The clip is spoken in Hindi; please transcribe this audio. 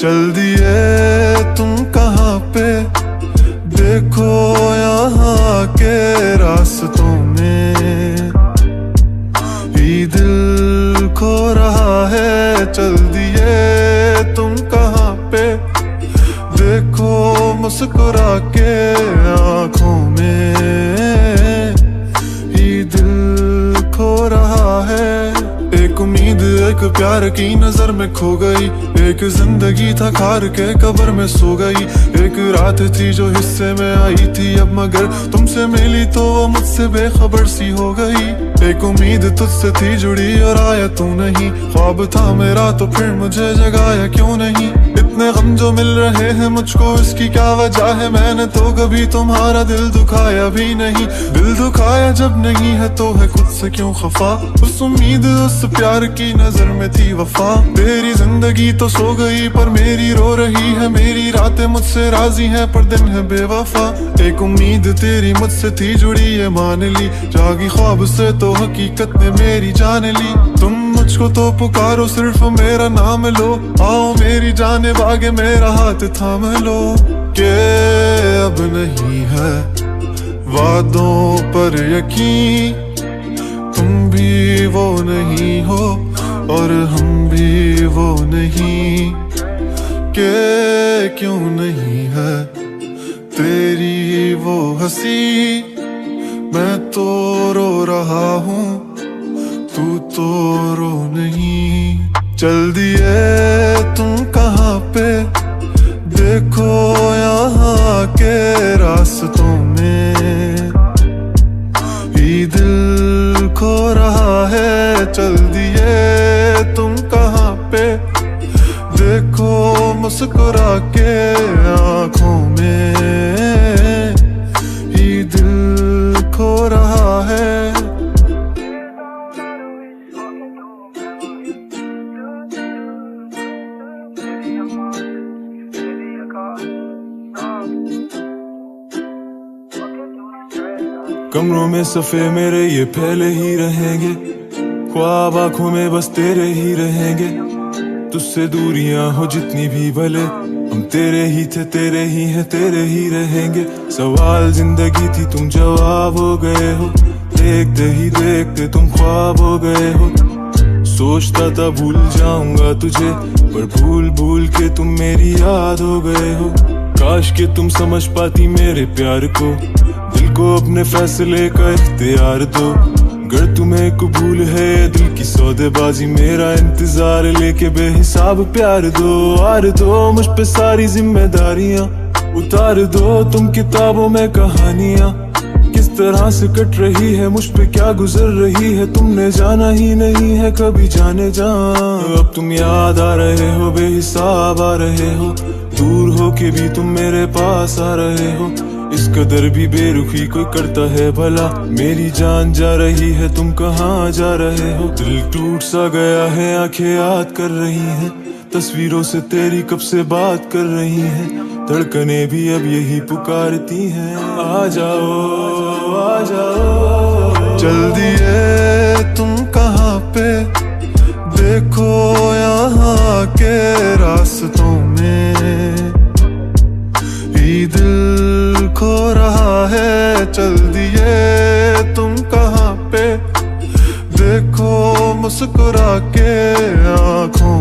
चल दिए तुम कहाँ पे, देखो यहाँ के रास्तों में ही दिल खो रहा है। चल दिए तुम कहाँ पे, देखो मुस्कुरा के आँखों में ही दिल खो रहा है। एक उम्मीद एक प्यार की नजर में खो गई, एक जिंदगी था खार के कब्र में सो गई। एक रात थी जो हिस्से में आई थी अब मगर तुमसे मिली तो वो मुझसे बेखबर सी हो गई। एक उम्मीद तुझसे थी जुड़ी और आया तू नहीं, ख्वाब था मेरा तो फिर मुझे जगाया क्यों नहीं। इतने गम जो मिल रहे हैं मुझको इसकी क्या वजह है, मैंने तो कभी तुम्हारा दिल दुखाया भी नहीं। दिल दुखाया जब नहीं है तो है खुद से क्यों खफा, उस उम्मीद उस प्यार की नजर में थी वफा। तेरी जिंदगी तो सो गई पर मेरी रो रही है, मेरी रातें मुझसे राजी हैं पर दिन है बेवफा। एक उम्मीद तेरी मुझसे थी जुड़ी ये मान ली, जागी ख्वाब से तो हकीकत ने मेरी जान ली। तुम मुझको तो पुकारो सिर्फ मेरा नाम लो, आओ मेरी जाने बागे मेरा हाथ थाम लो। के अब नहीं है वादों पर यकीन, तुम भी वो नहीं हो और हम भी वो नहीं। के क्यों नहीं है तेरी वो हंसी, मैं तो रो रहा हूँ तू तो रो नहीं। चल दिए तुम कहाँ पे, देखो यहाँ के रास्तों में ही दिल खो रहा है। चल दिए तुम कहाँ पे, देखो मुस्कुरा के आँखों में ही दिल खो रहा है। कमरों में सफ़े मेरे ये फैले ही रहेंगे, ख्वाब आँखों में बस तेरे ही रहेंगे। तुझसे दूरियां हो जितनी भी भले हम तेरे ही थे, तेरे ही हैं, तेरे ही रहेंगे। सवाल जिंदगी थी तुम जवाब हो गए हो, देखते ही देखते तुम ख्वाब हो गए हो। सोचता था भूल जाऊंगा तुझे पर भूल भूल के तुम मेरी याद हो गए हो। काश के तुम समझ पाती मेरे प्यार को, दिल को अपने फैसले का इख्तियार दो। अगर तुम्हें कबूल है दिल की सौदेबाजी, मेरा इंतजार लेके बेहिसाब प्यार दो। आर दो मुझ पे सारी जिम्मेदारियां, उतार दो तुम किताबों में कहानियां। किस तरह से कट रही है मुझ पे क्या गुजर रही है, तुमने जाना ही नहीं है कभी जाने जा। अब तुम याद आ रहे हो बेहिसाब आ रहे हो, दूर हो के भी तुम मेरे पास आ रहे हो। इस कदर भी बेरुखी कोई करता है भला, मेरी जान जा रही है तुम कहाँ जा रहे हो। दिल टूट सा गया है आंखें याद कर रही हैं, तस्वीरों से तेरी कब से बात कर रही हैं। धड़कने भी अब यही पुकारती हैं, आ जाओ आ जाओ। चल दिए तुम कहाँ पे, देखो यहाँ के रास्तों में ही दिल खो रहा है। चल दिए तुम कहाँ पे, देखो मुस्कुरा के आँखों